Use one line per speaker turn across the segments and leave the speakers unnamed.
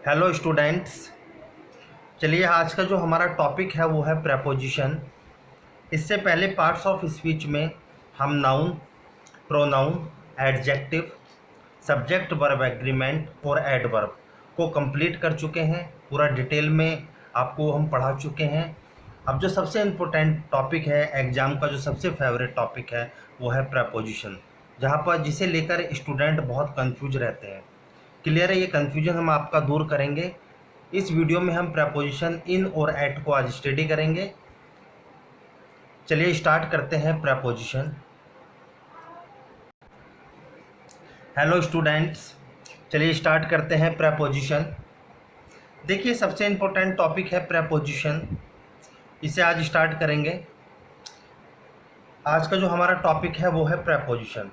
Hello students. चलिए आज का जो हमारा टॉपिक है वो है प्रेपोजिशन। इससे पहले पार्ट्स ऑफ स्पीच में हम noun, pronoun, adjective, subject verb agreement और एडवर्ब को कंप्लीट कर चुके हैं। पूरा डिटेल में आपको हम पढ़ा चुके हैं। अब जो सबसे इम्पोर्टेंट टॉपिक है एग्ज़ाम का, जो सबसे फेवरेट टॉपिक है वो है प्रेपोजिशन, जहाँ पर जिसे लेकर स्टूडेंट बहुत कंफ्यूज रहते हैं। क्लियर है? ये कन्फ्यूजन हम आपका दूर करेंगे। इस वीडियो में हम प्रेपोजिशन इन और एट को आज स्टडी करेंगे। चलिए स्टार्ट करते हैं प्रेपोजिशन। हेलो स्टूडेंट्स, चलिए स्टार्ट करते हैं प्रेपोजिशन। देखिए सबसे इम्पोर्टेंट टॉपिक है प्रेपोजिशन, इसे आज स्टार्ट करेंगे। आज का जो हमारा टॉपिक है वो है प्रेपोजिशन।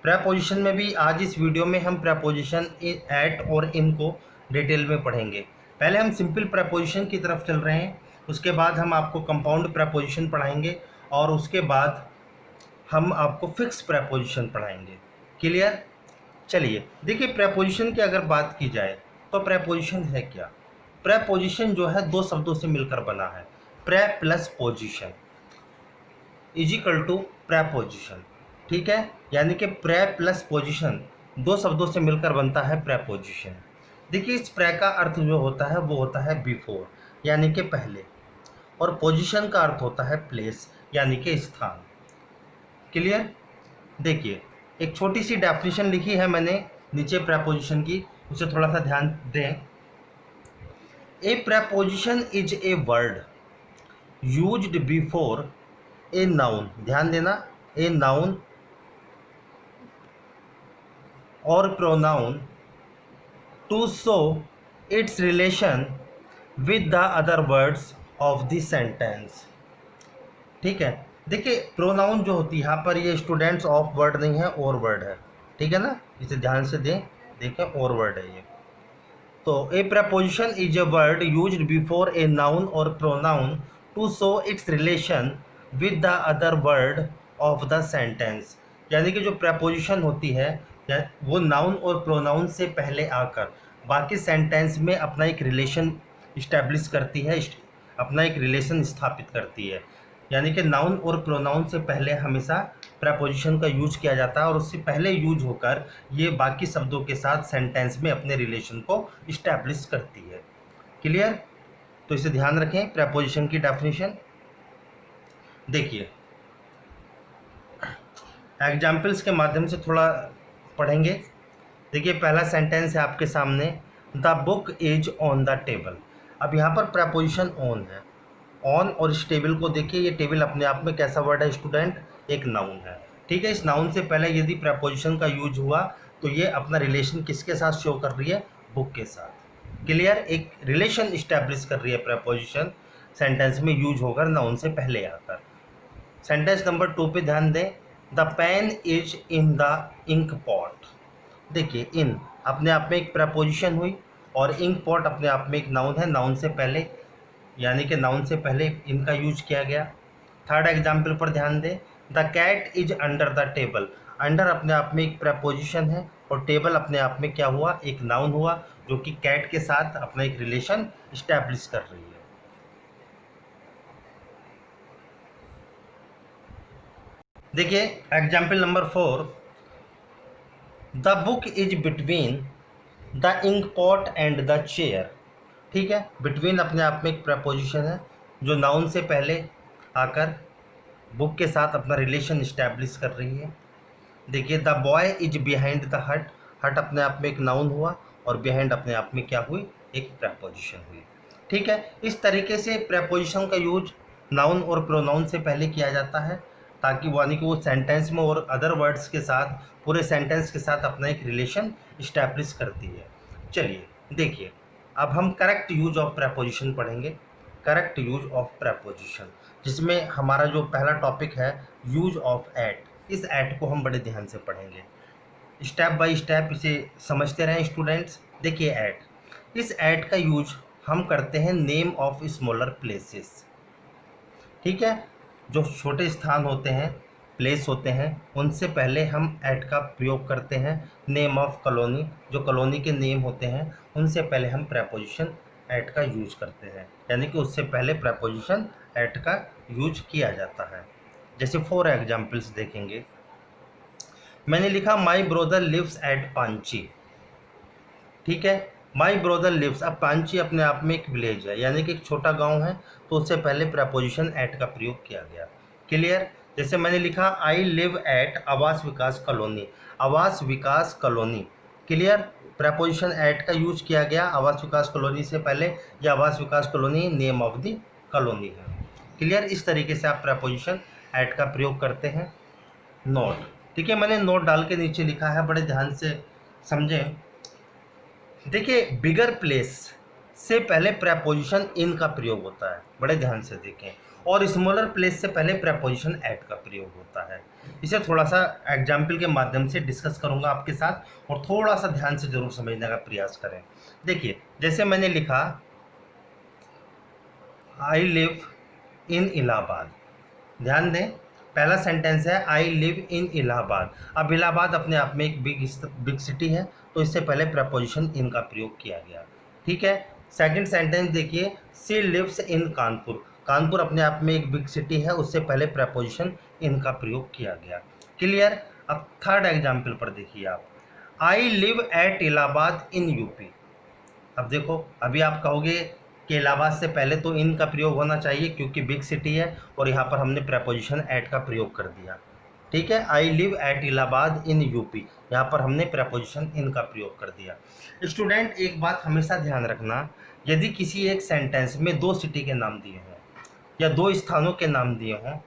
प्रेपोजिशन में भी आज इस वीडियो में हम प्रेपोजिशन एट और इन को डिटेल में पढ़ेंगे। पहले हम सिंपल प्रेपोजिशन की तरफ चल रहे हैं, उसके बाद हम आपको कंपाउंड प्रेपोजिशन पढ़ाएंगे और उसके बाद हम आपको फिक्स प्रेपोजिशन पढ़ाएंगे। क्लियर? चलिए देखिए, प्रेपोजिशन की अगर बात की जाए तो प्रेपोजिशन है क्या। प्रेपोजिशन जो है दो शब्दों से मिलकर बना है। Pre plus position is equal to preposition. ठीक है, यानी कि प्रे प्लस पोजिशन दो शब्दों से मिलकर बनता है प्रेपोजिशन। देखिए इस प्रे का अर्थ जो होता है वो होता है बिफोर, यानी कि पहले, और पोजीशन का अर्थ होता है प्लेस, यानी कि स्थान। क्लियर? देखिए एक छोटी सी डेफिनेशन लिखी है मैंने नीचे प्रेपोजिशन की, उसे थोड़ा सा ध्यान दें। A preposition is a word used before a noun, ध्यान देना, ए नाउन और pronoun to show its relation with the other words of the sentence. ठीक है, देखिए प्रोनाउन जो होती है यहाँ पर, ये स्टूडेंट्स ऑफ वर्ड नहीं है, और वर्ड है। ठीक है ना, इसे ध्यान से देखें, और वर्ड है ये। तो a preposition is a word used before a noun और pronoun to show its relation with the other word of the sentence. यानी कि जो प्रपोजिशन होती है वो नाउन और प्रोनाउन से पहले आकर बाकी सेंटेंस में अपना एक रिलेशन इस्टेब्लिश करती है, अपना एक रिलेशन स्थापित करती है। यानी कि नाउन और प्रोनाउन से पहले हमेशा प्रपोजिशन का यूज किया जाता है और उससे पहले यूज होकर ये बाकी शब्दों के साथ सेंटेंस में अपने रिलेशन को इस्टेब्लिश करती है। क्लियर? तो इसे ध्यान रखें। प्रपोजिशन की डेफिनेशन देखिए, एग्जाम्पल्स के माध्यम से थोड़ा पढ़ेंगे। देखिए पहला सेंटेंस है आपके सामने, the book is on the table. अब यहाँ पर प्रपोजिशन ऑन है। ऑन और इस टेबल को देखिए, ये टेबल अपने आप में कैसा वर्ड है स्टूडेंट? एक नाउन है। ठीक है, इस नाउन से पहले यदि प्रपोजिशन का यूज हुआ तो ये अपना रिलेशन किसके साथ शो कर रही है? बुक के साथ। क्लियर? एक रिलेशन इस्टेब्लिश कर रही है प्रपोजिशन सेंटेंस में यूज होकर नाउन से पहले आकर। सेंटेंस नंबर 2 पे ध्यान दें, the pen is in the ink pot. देखिए इन अपने आप में एक प्रपोजिशन हुई और इंक पॉट अपने आप में एक नाउन है, नाउन से पहले, यानी कि नाउन से पहले इनका यूज किया गया। थर्ड एग्जाम्पल पर ध्यान दें, the cat is under the table. Under अपने आप में एक प्रपोजिशन है और टेबल अपने आप में क्या हुआ? एक नाउन हुआ, जो कि कैट के साथ अपना एक रिलेशन इस्टेब्लिश कर रही है। देखिए example number 4, the book is between the ink pot and the chair. ठीक है, बिटवीन अपने आप में एक प्रपोजिशन है जो नाउन से पहले आकर बुक के साथ अपना रिलेशन इस्टेब्लिश कर रही है। देखिए the boy is behind the हट। हट अपने आप में एक नाउन हुआ और बिहाइंड अपने आप में क्या हुई? एक प्रपोजिशन हुई। ठीक है, इस तरीके से प्रपोजिशन का यूज नाउन और प्रोनाउन से पहले किया जाता है, ताकि यानी कि वो सेंटेंस में और अदर वर्ड्स के साथ, पूरे सेंटेंस के साथ अपना एक रिलेशन इस्टेब्लिश करती है। चलिए देखिए, अब हम करेक्ट यूज ऑफ प्रपोजिशन पढ़ेंगे। करेक्ट यूज ऑफ प्रपोजिशन, जिसमें हमारा जो पहला टॉपिक है यूज ऑफ एट। इस एट को हम बड़े ध्यान से पढ़ेंगे, स्टेप बाय स्टेप इसे समझते रहें स्टूडेंट्स। देखिए एट, इस एट का यूज हम करते हैं नेम ऑफ स्मॉलर प्लेसेस। ठीक है, जो छोटे स्थान होते हैं प्लेस होते हैं उनसे पहले हम एट का प्रयोग करते हैं। नेम ऑफ कॉलोनी, जो कॉलोनी के नेम होते हैं उनसे पहले हम प्रेपोजिशन एट का यूज करते हैं, यानी कि उससे पहले प्रेपोजिशन एट का यूज किया जाता है। जैसे फॉर एग्जाम्पल्स देखेंगे, मैंने लिखा माई ब्रोदर लिव्स एट पांची। ठीक है, माई ब्रोदर लिव्स, अब पांची अपने आप में एक विलेज है, यानी कि एक छोटा गांव है, तो उससे पहले प्रेपोजिशन एट का प्रयोग किया गया। क्लियर। जैसे मैंने लिखा आई लिव एट आवास Vikas colony, Awas Vikas colony. Clear, preposition at का यूज किया गया आवास विकास कॉलोनी से पहले, या Awas Vikas colony name of the colony है। क्लियर, इस तरीके से आप प्रेपोजिशन एट का प्रयोग करते हैं। नोट, ठीक है, मैंने नोट डाल के नीचे लिखा है, बड़े ध्यान से समझें। देखिए, बिगर प्लेस से पहले प्रेपोजिशन इन का प्रयोग होता है, बड़े ध्यान से देखें, और स्मॉलर प्लेस से पहले प्रेपोजिशन एट का प्रयोग होता है। इसे थोड़ा सा एग्जाम्पल के माध्यम से डिस्कस करूंगा आपके साथ, और थोड़ा सा ध्यान से जरूर समझने का प्रयास करें। देखिए, जैसे मैंने लिखा आई लिव इन इलाहाबाद, ध्यान दें, पहला सेंटेंस है आई लिव इन इलाहाबाद। अब इलाहाबाद अपने आप में एक बिग सिटी है, तो इससे पहले प्रपोजिशन इन का प्रयोग किया गया। ठीक है, सेकंड सेंटेंस देखिए, she lives in Kanpur, Kanpur अपने आप में एक बिग सिटी है, उससे पहले प्रपोजिशन इन का प्रयोग किया गया। क्लियर। अब थर्ड एग्जाम्पल पर देखिए आप, I live at Allahabad in UP. अब देखो, अभी आप कहोगे कि इलाहाबाद से पहले तो इन का प्रयोग होना चाहिए क्योंकि बिग सिटी है, और यहाँ पर हमने प्रेपोजिशन एट का प्रयोग कर दिया। ठीक है, I live at Allahabad in UP, यहाँ पर हमने प्रेपोजिशन इन का प्रयोग कर दिया। स्टूडेंट, एक बात हमेशा ध्यान रखना, यदि किसी एक सेंटेंस में दो सिटी के नाम दिए हों या दो स्थानों के नाम दिए हों,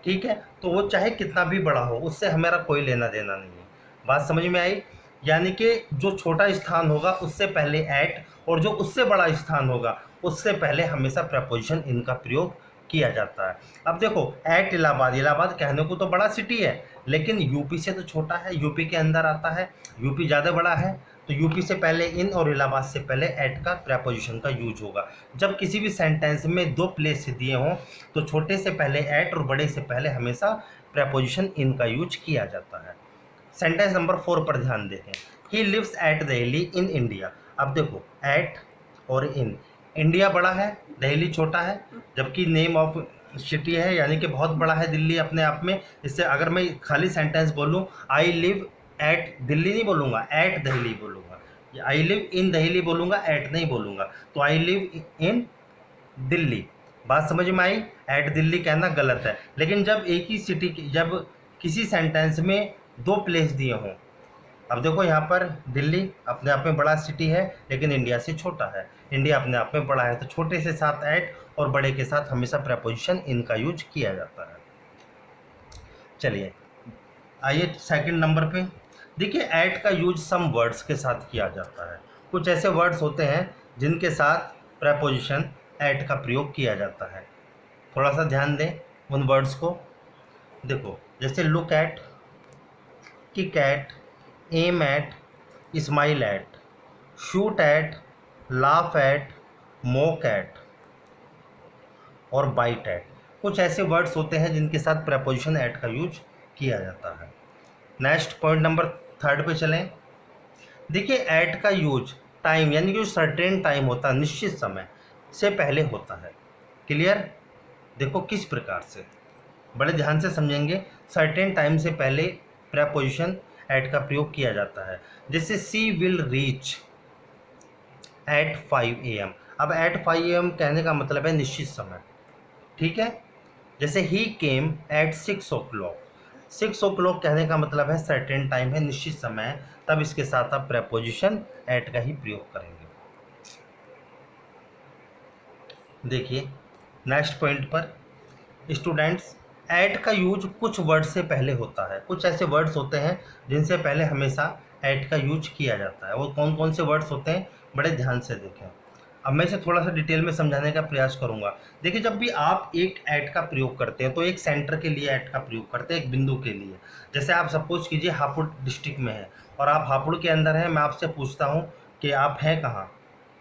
ठीक है, तो वो चाहे कितना भी बड़ा हो, उससे हमारा कोई लेना देना नहीं है। बात समझ में आई? यानी कि जो छोटा स्थान होगा उससे पहले एट, और जो उससे बड़ा स्थान होगा उससे पहले हमेशा प्रपोजिशन इन का प्रयोग किया जाता है। अब देखो, एट इलाहाबाद, इलाहाबाद कहने को तो बड़ा सिटी है, लेकिन यूपी से तो छोटा है, यूपी के अंदर आता है, यूपी ज़्यादा बड़ा है, तो यूपी से पहले इन और इलाहाबाद से पहले एट का प्रपोजिशन का यूज होगा। जब किसी भी सेंटेंस में दो प्लेस दिए हों, तो छोटे से पहले एट और बड़े से पहले हमेशा प्रपोजिशन इन का यूज किया जाता है। सेंटेंस नंबर 4 पर ध्यान देते हैं, he lives at Delhi in India. अब देखो, एट और इन, इंडिया बड़ा है, दिल्ली छोटा है, जबकि नेम ऑफ सिटी है, यानी कि बहुत बड़ा है दिल्ली अपने आप में। इससे अगर मैं खाली सेंटेंस बोलूँ, आई लिव एट दिल्ली नहीं बोलूँगा, एट दिल्ली बोलूँगा, आई लिव इन दिल्ली बोलूँगा, एट नहीं बोलूँगा, तो आई लिव इन दिल्ली। बात समझ में आई? एट दिल्ली कहना गलत है। लेकिन जब एक ही सिटी, जब किसी सेंटेंस में दो प्लेस दिए हों, अब देखो यहाँ पर दिल्ली अपने आप में बड़ा सिटी है, लेकिन इंडिया से छोटा है, इंडिया अपने आप में बड़ा है, तो छोटे से साथ एट और बड़े के साथ हमेशा प्रपोजिशन इन का यूज किया जाता है। चलिए आइए सेकंड नंबर पे, देखिए ऐट का यूज सम वर्ड्स के साथ किया जाता है। कुछ ऐसे वर्ड्स होते हैं जिनके साथ प्रपोजिशन ऐट का प्रयोग किया जाता है। थोड़ा सा ध्यान दें उन वर्ड्स को। देखो, जैसे look at, kick at, aim at, smile at, shoot at, laugh at, mock at और बाइट एट। कुछ ऐसे वर्ड्स होते हैं जिनके साथ प्रपोजिशन एट का यूज किया जाता है। नेक्स्ट पॉइंट नंबर 3 पे चलें। देखिए, एट का यूज टाइम, यानी कि जो सर्टेन टाइम होता है, निश्चित समय से पहले होता है। क्लियर। देखो किस प्रकार से, बड़े ध्यान से समझेंगे। सर्टेन टाइम से पहले प्रपोजिशन एट का प्रयोग किया जाता है। जैसे सी विल रीच एट 5 AM। अब एट 5 AM कहने का मतलब है निश्चित समय। ठीक है। जैसे ही केम एट 6 o'clock, 6 o'clock कहने का मतलब है सर्टेन टाइम है, निश्चित समय है, तब इसके साथ आप प्रपोजिशन एट का ही प्रयोग करेंगे। देखिए नेक्स्ट पॉइंट पर, स्टूडेंट्स, एट का यूज कुछ वर्ड से पहले होता है। कुछ ऐसे वर्ड्स होते हैं जिनसे पहले हमेशा एट का यूज किया जाता है। वो कौन कौन से वर्ड्स होते हैं, बड़े ध्यान से देखें। अब मैं इसे थोड़ा सा डिटेल में समझाने का प्रयास करूंगा। देखिए, जब भी आप एक एट का प्रयोग करते हैं तो एक सेंटर के लिए एट का प्रयोग करते हैं, एक बिंदु के लिए। जैसे आप सपोज कीजिए हापुड़ डिस्ट्रिक्ट में है और आप हापुड़ के अंदर हैं, मैं आपसे पूछता हूँ कि आप हैं कहाँ।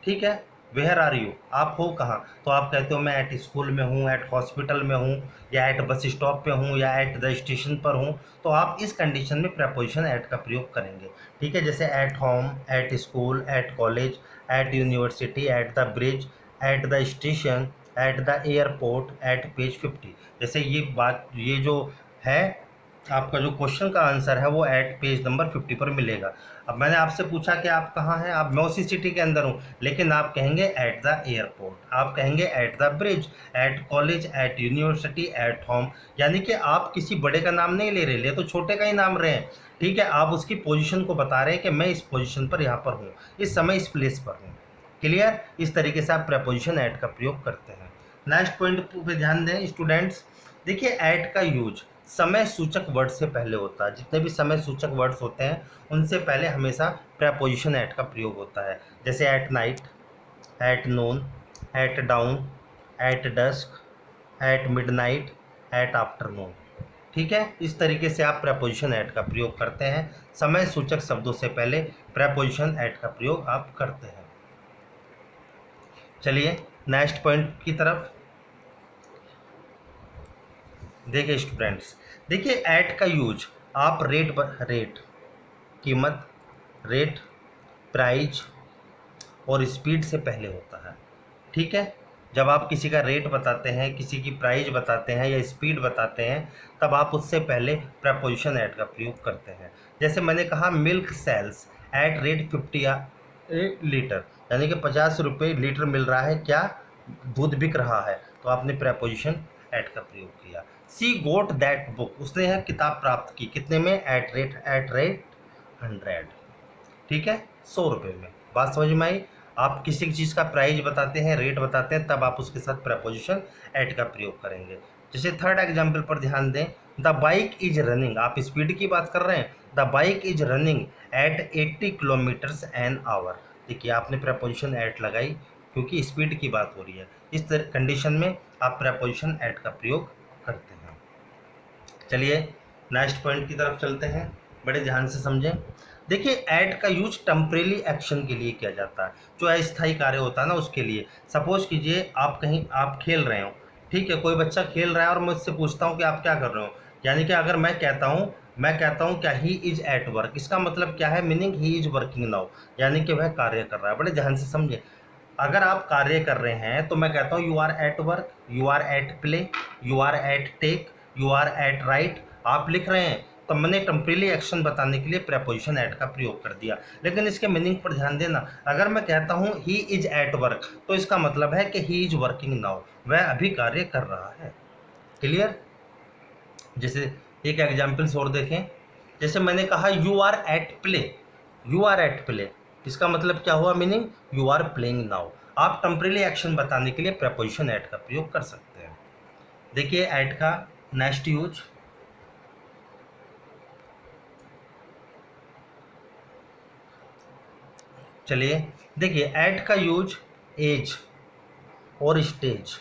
ठीक है, वेयर आर यू, आप हो कहाँ, तो आप कहते हो मैं एट स्कूल में हूँ, एट हॉस्पिटल में हूँ, या एट बस स्टॉप पे हूँ, या एट द स्टेशन पर हूँ। तो आप इस कंडीशन में प्रेपोजिशन एट का प्रयोग करेंगे। ठीक है, जैसे at home, at school, at college, at university, at the bridge, at the station, at the airport, at page 50। जैसे ये जो है आपका जो क्वेश्चन का आंसर है वो एट पेज नंबर 50 पर मिलेगा। अब मैंने आपसे पूछा कि आप कहाँ हैं, आप मैं उसी सिटी के अंदर हूँ, लेकिन आप कहेंगे एट द एयरपोर्ट, आप कहेंगे at the bridge, at college, at university, at home. यानी कि आप किसी बड़े का नाम नहीं ले रहे, ले तो छोटे का ही नाम रहे हैं। ठीक है, आप उसकी पोजीशन को बता रहे हैं कि मैं इस पोजीशन पर यहाँ पर हूँ, इस समय इस प्लेस पर हूँ। क्लियर, इस तरीके से आप प्रेपोजिशन एट का प्रयोग करते हैं। नेक्स्ट पॉइंट पे ध्यान दें स्टूडेंट्स। देखिए एट का यूज समय सूचक वर्ड से पहले होता है। जितने भी समय सूचक वर्ड्स होते हैं उनसे पहले हमेशा प्रेपोजिशन एट का प्रयोग होता है। जैसे at night, at noon, at dawn, at dusk, at midnight, at afternoon. ठीक है, इस तरीके से आप प्रेपोजिशन एट का प्रयोग करते हैं। समय सूचक शब्दों से पहले प्रेपोजिशन एट का प्रयोग आप करते हैं। चलिए नेक्स्ट पॉइंट की तरफ देखिए स्टूडेंट्स। देखिए एट का यूज आप रेट कीमत, रेट, प्राइज और स्पीड से पहले होता है। ठीक है, जब आप किसी का रेट बताते हैं, किसी की प्राइस बताते हैं या स्पीड बताते हैं, तब आप उससे पहले प्रपोजिशन एट का प्रयोग करते हैं। जैसे मैंने कहा milk sells at rate 50 litre, यानी कि 50 रुपये लीटर मिल रहा है, क्या दूध बिक रहा है, तो आपने प्रपोजिशन एट का प्रयोग किया। सी गोट दैट बुक, उसने यह किताब प्राप्त की, कितने में, एट रेट 100। ठीक है, 100 रुपये में। बात समझ में आई। आप किसी चीज़ का प्राइस बताते हैं, रेट बताते हैं, तब आप उसके साथ प्रपोजिशन एट का प्रयोग करेंगे। जैसे थर्ड एग्जाम्पल पर ध्यान दें। द बाइक इज रनिंग, आप स्पीड की बात कर रहे हैं, the bike is running at 80 kilometres an hour. देखिए आपने प्रपोजिशन एट लगाई क्योंकि स्पीड की बात हो रही है। इस कंडीशन में आप प्रपोजिशन एट का प्रयोग करते हैं। चलिए नेक्स्ट पॉइंट की तरफ चलते हैं, बड़े ध्यान से समझें। देखिए ऐड का यूज टेम्परेरी एक्शन के लिए किया जाता है, जो अस्थायी कार्य होता है ना उसके लिए। सपोज कीजिए आप कहीं आप खेल रहे हो, ठीक है, कोई बच्चा खेल रहा है और मैं उससे पूछता हूँ कि आप क्या कर रहे हो। यानी कि अगर मैं कहता हूँ क्या ही इज एट वर्क, इसका मतलब क्या है, meaning he is working now, यानी कि वह कार्य कर रहा है। बड़े ध्यान से समझे। अगर आप कार्य कर रहे हैं तो मैं कहता हूँ you are at work, you are at play, you are at take, you are at right. आप लिख रहे हैं तो मैंने टेम्परेरी एक्शन बताने के लिए प्रेपोजिशन एट का प्रयोग कर दिया। लेकिन इसके मीनिंग पर ध्यान देना। अगर मैं कहता हूँ ही इज एट वर्क तो इसका मतलब है कि ही इज वर्किंग नाउ, वह अभी कार्य कर रहा है। क्लियर। जैसे एक एग्जाम्पल्स और देखें। जैसे मैंने कहा you are at play, you are at play, इसका मतलब क्या हुआ, meaning you are playing now. आप टेम्परेरी एक्शन बताने के लिए प्रेपोजिशन एट का प्रयोग कर सकते हैं। देखिए एट का नेक्स्ट यूज। चलिए देखिए एट का यूज एज और स्टेज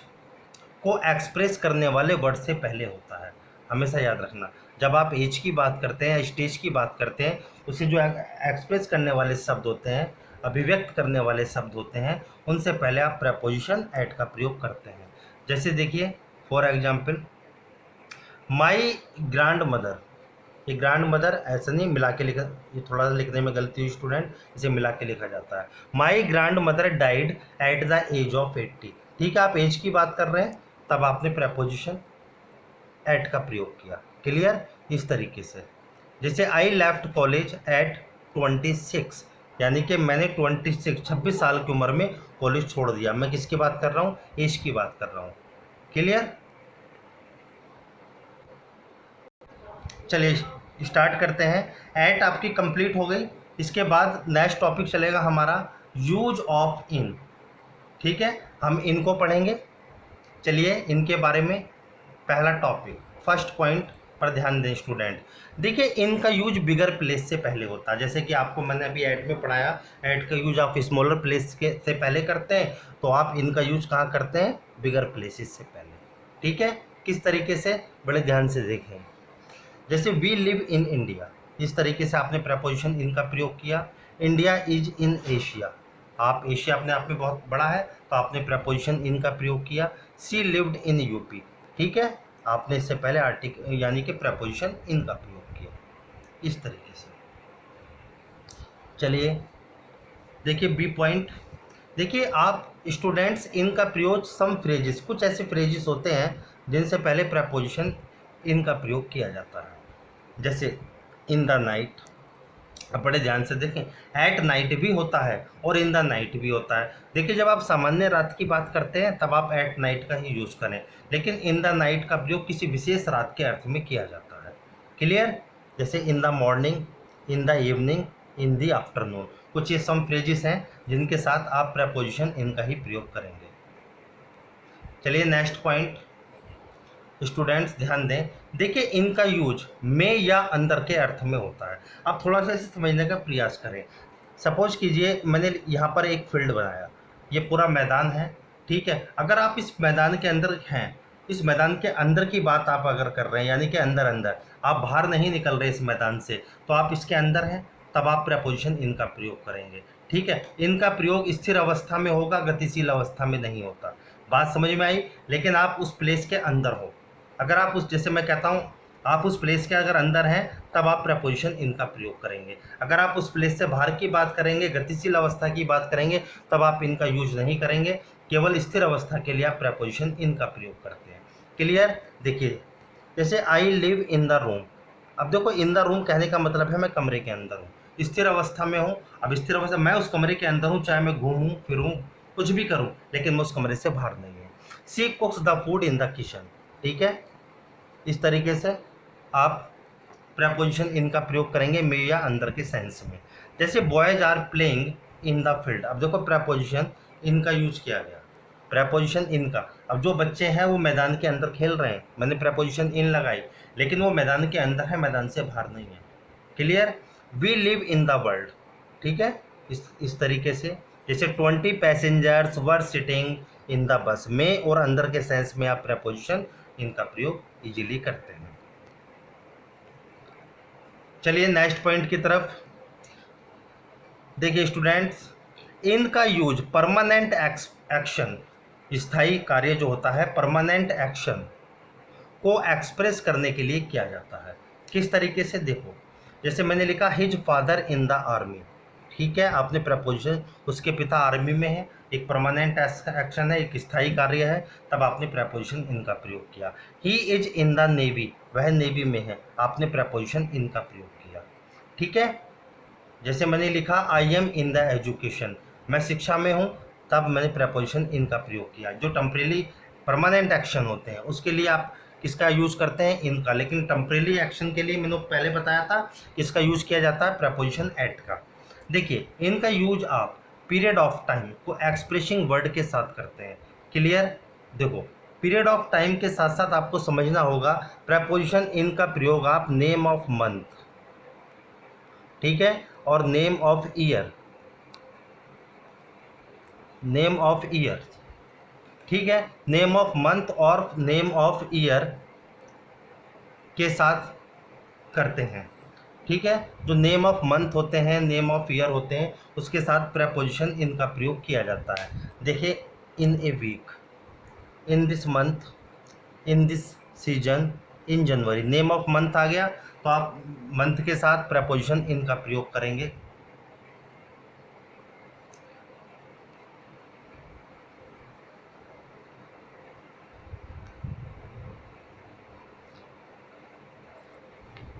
को एक्सप्रेस करने वाले वर्ड से पहले होता है। हमेशा याद रखना, जब आप एज की बात करते हैं, स्टेज की बात करते हैं, उसे जो एक्सप्रेस करने वाले शब्द होते हैं, अभिव्यक्त करने वाले शब्द होते हैं, उनसे पहले आप प्रपोजिशन एट का प्रयोग करते हैं। जैसे देखिए for example my grand mother, ये ग्रैंड मदर ऐसा नहीं मिला के लिखा, ये थोड़ा सा लिखने में गलती हुई स्टूडेंट, इसे मिला के लिखा जाता है। My grandmother died at the age of 80। ठीक है, आप एज की बात कर रहे हैं तब आपने प्रपोजिशन एट का प्रयोग किया। क्लियर, इस तरीके से। जैसे आई लेफ्ट कॉलेज एट 26, यानी कि मैंने 26 साल की उम्र में कॉलेज छोड़ दिया। मैं किसकी बात कर रहा हूँ, एज की बात कर रहा हूँ। क्लियर। चलिए स्टार्ट करते हैं। एट आपकी कंप्लीट हो गई। इसके बाद नेक्स्ट टॉपिक चलेगा हमारा यूज ऑफ इन। ठीक है, हम इनको पढ़ेंगे। चलिए इनके बारे में पहला टॉपिक, फर्स्ट पॉइंट पर ध्यान दें स्टूडेंट। देखिए इनका यूज बिगर प्लेस से पहले होता है। जैसे कि आपको मैंने अभी ऐड में पढ़ाया, ऐड का यूज आप स्मॉलर प्लेस के से पहले करते हैं, तो आप इनका यूज कहाँ करते हैं, बिगर प्लेसेस से पहले। ठीक है, किस तरीके से, बड़े ध्यान से देखें। जैसे वी लिव इन इंडिया, इस तरीके से आपने प्रपोजिशन इन का प्रयोग किया। इंडिया इज इन एशिया, आप एशिया अपने आप में बहुत बड़ा है तो आपने प्रपोजिशन इन का प्रयोग किया। सी लिव्ड इन यूपी, ठीक है, आपने इससे पहले आर्टिकल यानी कि प्रपोजिशन इन का प्रयोग किया इस तरीके से। चलिए देखिए बी पॉइंट। देखिए आप स्टूडेंट्स इनका प्रयोग सम फ्रेजेस, कुछ ऐसे फ्रेजेस होते हैं जिनसे पहले प्रपोजिशन इनका प्रयोग किया जाता है। जैसे इन द नाइट, अब बड़े ध्यान से देखें, एट नाइट भी होता है और इन द नाइट भी होता है। देखिए जब आप सामान्य रात की बात करते हैं तब आप एट नाइट का ही यूज़ करें, लेकिन इन द नाइट का प्रयोग किसी विशेष रात के अर्थ में किया जाता है। क्लियर? जैसे in the morning, in the evening, in the afternoon, कुछ ये सम फ्रेजेस हैं जिनके साथ आप प्रपोजिशन इनका ही प्रयोग करेंगे। चलिए नेक्स्ट पॉइंट, स्टूडेंट्स ध्यान दें। देखिए इनका यूज में या अंदर के अर्थ में होता है। आप थोड़ा सा इसे समझने का प्रयास करें। सपोज कीजिए मैंने यहाँ पर एक फील्ड बनाया, ये पूरा मैदान है, ठीक है। अगर आप इस मैदान के अंदर हैं, इस मैदान के अंदर की बात आप अगर कर रहे हैं, यानी कि अंदर अंदर, आप बाहर नहीं निकल रहे इस मैदान से, तो आप इसके अंदर हैं, तब आप प्रपोजिशन इनका प्रयोग करेंगे, ठीक है। इनका प्रयोग स्थिर अवस्था में होगा, गतिशील अवस्था में नहीं होता। बात समझ में आई? लेकिन आप उस प्लेस के अंदर हो, अगर आप उस, जैसे मैं कहता हूँ आप उस प्लेस के अगर अंदर हैं तब आप प्रपोजिशन इनका प्रयोग करेंगे। अगर आप उस प्लेस से बाहर की बात करेंगे, गतिशील अवस्था की बात करेंगे, तब आप इनका यूज नहीं करेंगे। केवल स्थिर अवस्था के लिए आप प्रपोजिशन इनका प्रयोग करते हैं। क्लियर? देखिए जैसे I live in the room, अब देखो इन द रूम कहने का मतलब है मैं कमरे के अंदर हूँ, स्थिर अवस्था में हूँ। अब स्थिर अवस्था मैं उस कमरे के अंदर हूँ, चाहे मैं घूमूँ फिरूँ कुछ भी करूँ, लेकिन मैं उस कमरे से बाहर नहीं हूँ। She कुक्स the food in the kitchen, ठीक है। इस तरीके से आप प्रपोजिशन इनका प्रयोग करेंगे में या अंदर के सेंस में। जैसे boys are playing in the field, अब देखो प्रपोजिशन इनका यूज किया गया, प्रपोजिशन इनका। अब जो बच्चे हैं वो मैदान के अंदर खेल रहे हैं, मैंने प्रपोजिशन इन लगाई, लेकिन वो मैदान के अंदर है, मैदान से बाहर नहीं है। Clear? We live in the world, ठीक है। इस तरीके से जैसे 20 passengers were sitting in the bus, में और अंदर के सेंस में आप प्रपोजिशन इनका प्रयोग इजीली करते हैं। चलिए नेक्स्ट पॉइंट की तरफ देखिए स्टूडेंट्स, इनका यूज परमानेंट एक्शन, स्थायी कार्य जो होता है, परमानेंट एक्शन को एक्सप्रेस करने के लिए किया जाता है। किस तरीके से? देखो जैसे मैंने लिखा his father in the army, ठीक है, आपने प्रपोजिशन, उसके पिता आर्मी में है, एक परमानेंट एक्शन है, एक स्थायी कार्य है, तब आपने प्रपोजिशन इनका प्रयोग किया। He is in the navy, वह नेवी में है, आपने प्रपोजिशन इनका प्रयोग किया, ठीक है। जैसे मैंने लिखा I am in the education, मैं शिक्षा में हूँ, तब मैंने प्रपोजिशन इनका प्रयोग किया। जो टेम्परेरी परमानेंट एक्शन होते हैं उसके लिए आप किसका यूज़ करते हैं? इनका। लेकिन टेम्परेरी एक्शन के लिए मैंने पहले बताया था किसका यूज़ किया जाता है? प्रपोजिशन एट का। देखिए इनका यूज आप पीरियड ऑफ टाइम को एक्सप्रेसिंग वर्ड के साथ करते हैं। क्लियर? देखो पीरियड ऑफ टाइम के साथ साथ आपको समझना होगा प्रपोजिशन इनका प्रयोग आप नेम ऑफ मंथ, ठीक है, और name of year, name of year, ठीक है, नेम ऑफ मंथ और नेम ऑफ ईयर के साथ करते हैं, ठीक है। जो नेम ऑफ मंथ होते हैं, नेम ऑफ ईयर होते हैं, उसके साथ प्रपोजिशन इनका प्रयोग किया जाता है। देखिए in a week, in this month, in this season, in January, name of month आ गया तो आप मंथ के साथ प्रपोजिशन इनका प्रयोग करेंगे।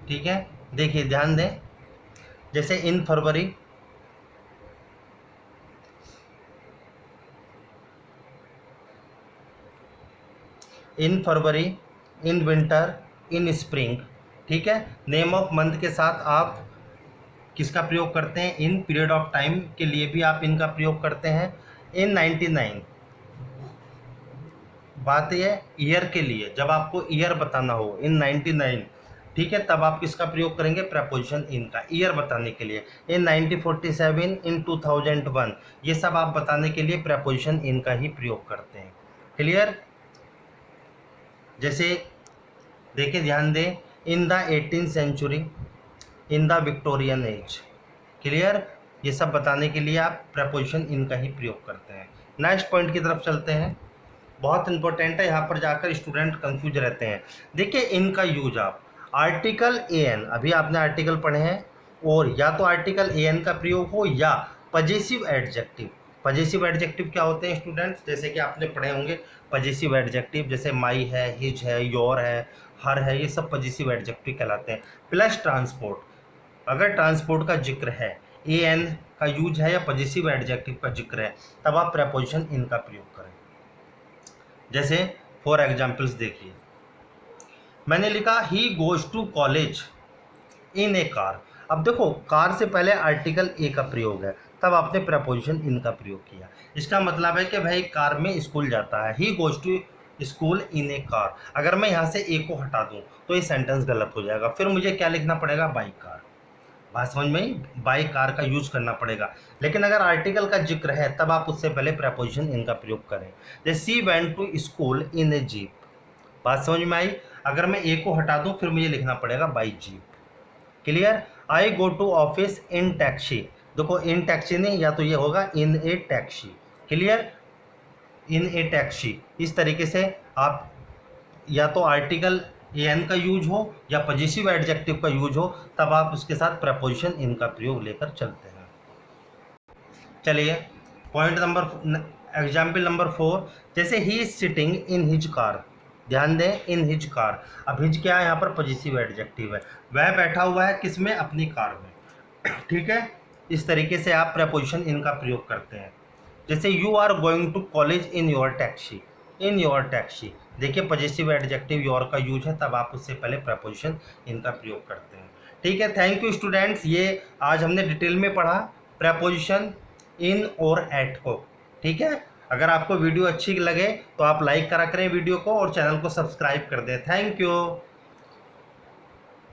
ठीक है, देखिए ध्यान दें, जैसे इन फरवरी, इन फरवरी, इन विंटर, इन स्प्रिंग, ठीक है। नेम ऑफ मंथ के साथ आप किसका प्रयोग करते हैं? इन पीरियड ऑफ टाइम के लिए भी आप इनका प्रयोग करते हैं। इन 99, बात यह ईयर के लिए, जब आपको ईयर बताना हो, इन 99, ठीक है, तब आप किसका प्रयोग करेंगे? प्रपोजिशन इनका, ईयर बताने के लिए। इन 1947, इन 2001, ये सब आप बताने के लिए प्रपोजिशन इनका ही प्रयोग करते हैं। क्लियर? जैसे देखिए ध्यान दें, in the 18th century, in the Victorian age. Clear? ये सब बताने के लिए आप प्रेपोजिशन इन का ही प्रयोग करते हैं। नेक्स्ट पॉइंट की तरफ चलते हैं, बहुत इंपॉर्टेंट है, यहाँ पर जाकर स्टूडेंट कंफ्यूज रहते हैं। देखिए इन का यूज आप आर्टिकल ए एन, अभी आपने आर्टिकल पढ़े हैं, और या तो आर्टिकल ए एन का प्रयोग हो या पजेसिव एडजेक्टिव। पजेसिव एडजेक्टिव क्या होते हैं स्टूडेंट्स, जैसे कि आपने पढ़े होंगे पजेसिव एडजेक्टिव, जैसे माई है, हिज है, योर है, हर है, ये सब पजेसिव एडजेक्टिव कहलाते हैं। प्लस ट्रांसपोर्ट, अगर ट्रांसपोर्ट का जिक्र है, ए एन का यूज है या पजेसिव एडजेक्टिव का जिक्र है, तब आप प्रेपोजिशन इन का प्रयोग करें। जैसे फॉर एग्जाम्पल्स देखिए, मैंने लिखा he goes to college in a car. अब देखो कार से पहले आर्टिकल ए का प्रयोग है, तब आपने प्रेपोजिशन इन का प्रयोग किया। इसका मतलब है कि भाई कार में स्कूल जाता है, he goes to school in a car. अगर मैं यहाँ से ए को हटा दूँ तो ये सेंटेंस गलत हो जाएगा, फिर मुझे क्या लिखना पड़ेगा, बाई कार। बात समझ में, बाई कार का यूज करना पड़ेगा। लेकिन अगर आर्टिकल का जिक्र है तब आप उससे पहले प्रेपोजिशन इन का प्रयोग करें। जैसे she went to school in a jeep, बात समझ में आई। अगर मैं ए को हटा दूं फिर मुझे लिखना पड़ेगा by jeep. Clear. I go to office in taxi, देखो इन टैक्सी नहीं, या तो ये होगा in a taxi. Clear, in a taxi. इस तरीके से आप या तो आर्टिकल ए एन का यूज हो या पजेसिव एडजेक्टिव का यूज हो, तब आप उसके साथ प्रेपोजिशन इन का प्रयोग लेकर चलते हैं। चलिए पॉइंट नंबर, एग्जाम्पल नंबर 4, जैसे he is sitting in his car. ध्यान दें, इन हिज कार, अब हिज क्या है यहाँ पर, पजेसिव एडजेक्टिव है। वह बैठा हुआ है किस में, अपनी कार में। ठीक है, इस तरीके से आप प्रेपोजिशन इन का प्रयोग करते हैं। जैसे you are going to college in your taxi, in your taxi. देखिए पजेसिव एडजेक्टिव योर का यूज है, तब आप उससे पहले प्रेपोजिशन इनका प्रयोग करते हैं। ठीक है, थैंक यू स्टूडेंट्स। ये आज हमने डिटेल में पढ़ा प्रेपोजिशन इन और एट को। ठीक है, अगर आपको वीडियो अच्छी लगे तो आप लाइक करा करें वीडियो को और चैनल को सब्सक्राइब कर दें। Thank you.